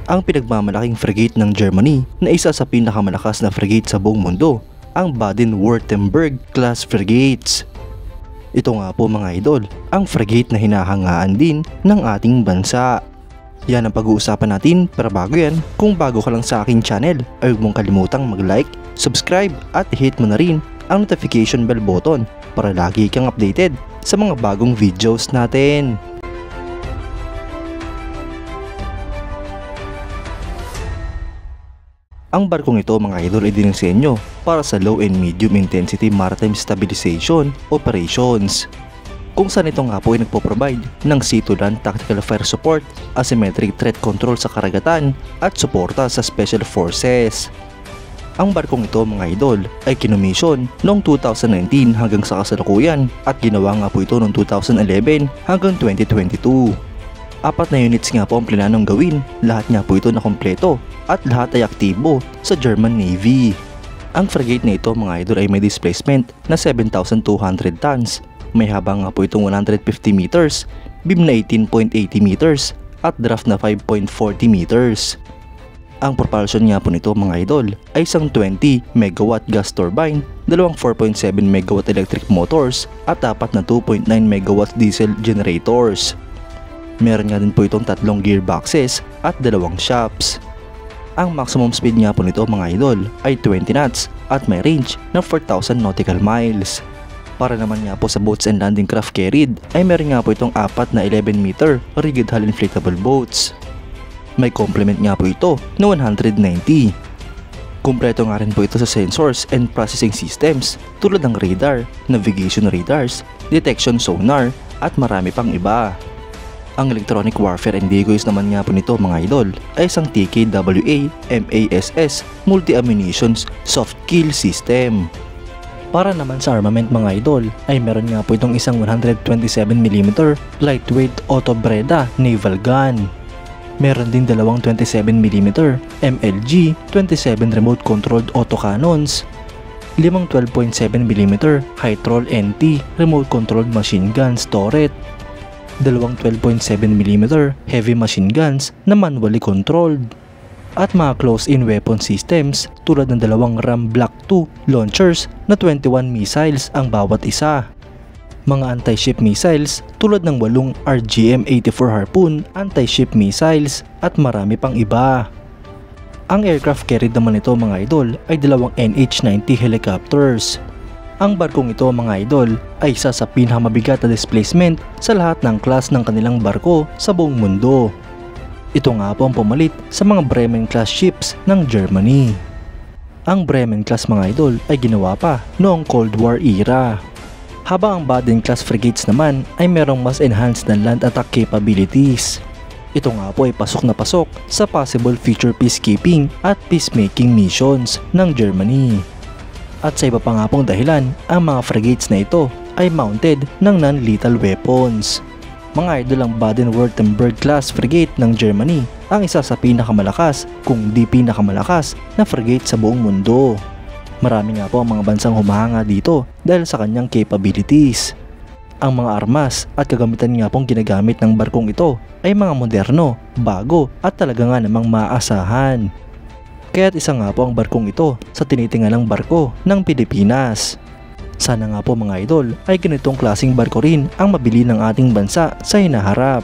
ang pinagmamalaking frigate ng Germany na isa sa pinakamalakas na frigate sa buong mundo, ang Baden-Württemberg class frigates. Ito nga po mga idol, ang frigate na hinahangaan din ng ating bansa. Yan ang pag-uusapan natin, pero bago yan, kung bago ka lang sa aking channel ay huwag mong kalimutang mag-like, subscribe at hit mo na rin ang notification bell button para lagi kang updated sa mga bagong videos natin. Ang barkong ito mga idol ay dinisenyo para sa low and medium intensity maritime stabilization operations, kung saan ito nga po ay nagpo-provide ng sea-to-land tactical fire support, asymmetric threat control sa karagatan at suporta sa special forces. Ang barkong ito mga idol ay kinomisyon noong 2019 hanggang sa kasalukuyan at ginawa nga po ito noong 2011 hanggang 2022. 4 na units nga po ang planong gawin, lahat nga po ito na kompleto at lahat ay aktibo sa German Navy. Ang frigate na ito mga idol ay may displacement na 7,200 tons, may haba nga po itong 150 meters, beam na 18.80 meters at draft na 5.40 meters. Ang propulsion nga po nito mga idol ay isang 20 megawatt gas turbine, dalawang 4.7 megawatt electric motors at 4 na 2.9 megawatt diesel generators. Meron nga din po itong 3 gearboxes at 2 shafts. Ang maximum speed nga po nito mga idol ay 20 knots at may range na 4,000 nautical miles. Para naman nga po sa boats and landing craft carried ay meron nga po itong 4 na 11 meter rigid hull inflatable boats. May complement nga po ito na 190. Kumpleto nga rin po ito sa sensors and processing systems tulad ng radar, navigation radars, detection sonar at marami pang iba. Ang electronic warfare and decoys naman nga po nito mga idol ay isang TKWA MASS multi-ammunitions soft kill system. Para naman sa armament mga idol ay meron nga po itong isang 127mm lightweight auto Breda naval gun. Meron din dalawang 27mm MLG 27 remote controlled autocannons, 5 12.7mm high troll NT remote controlled machine guns turret, dalawang 12.7mm heavy machine guns na manually controlled, at mga close-in weapon systems tulad ng dalawang Ram Block 2 launchers na 21 missiles ang bawat isa, mga anti-ship missiles tulad ng 8 RGM-84 Harpoon anti-ship missiles at marami pang iba. Ang aircraft carried naman ito mga idol ay dalawang NH-90 helicopters. Ang barkong ito mga idol ay isa sa pinakamabigat na displacement sa lahat ng class ng kanilang barko sa buong mundo. Ito nga po ang pumalit sa mga Bremen class ships ng Germany. Ang Bremen class mga idol ay ginawa pa noong Cold War era. Habang ang Baden class frigates naman ay merong mas enhanced na land attack capabilities. Ito nga po ay pasok na pasok sa possible future peacekeeping at peacemaking missions ng Germany. At sa iba pa nga pong dahilan, ang mga frigates na ito ay mounted ng non-lethal weapons. Mga idol, ang Baden-Württemberg class frigate ng Germany ang isa sa pinakamalakas kung di pinakamalakas na frigate sa buong mundo. Marami nga po ang mga bansang humahanga dito dahil sa kanyang capabilities. Ang mga armas at kagamitan nga pong ginagamit ng barkong ito ay mga moderno, bago at talaga nga namang maaasahan. Kaya't isa nga po ang barkong ito sa tinitingalang barko ng Pilipinas. Sana nga po mga idol ay ganitong klaseng barko rin ang mabili ng ating bansa sa hinaharap.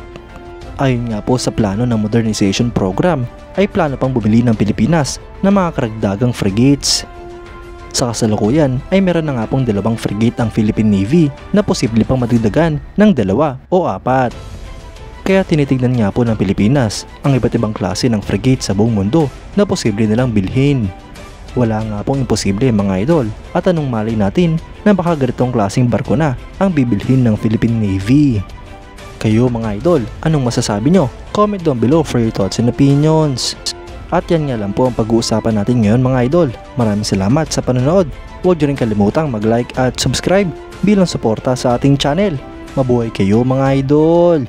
Ayon nga po sa plano ng modernization program ay plano pang bumili ng Pilipinas ng mga karagdagang frigates. Sa kasalukuyan ay meron na nga pong 2 frigate ang Philippine Navy na posible pang madagdagan ng 2 o 4. Kaya tinitignan nga po ng Pilipinas ang iba't ibang klase ng frigate sa buong mundo na posible nilang bilhin. Wala nga pong imposible mga idol, at anong malay natin na baka ganitong klaseng barko na ang bibilhin ng Philippine Navy. Kayo mga idol, anong masasabi nyo? Comment down below for your thoughts and opinions. At yan nga lang po ang pag-uusapan natin ngayon mga idol. Maraming salamat sa panonood. Huwag nyo rin kalimutang mag-like at subscribe bilang suporta sa ating channel. Mabuhay kayo mga idol!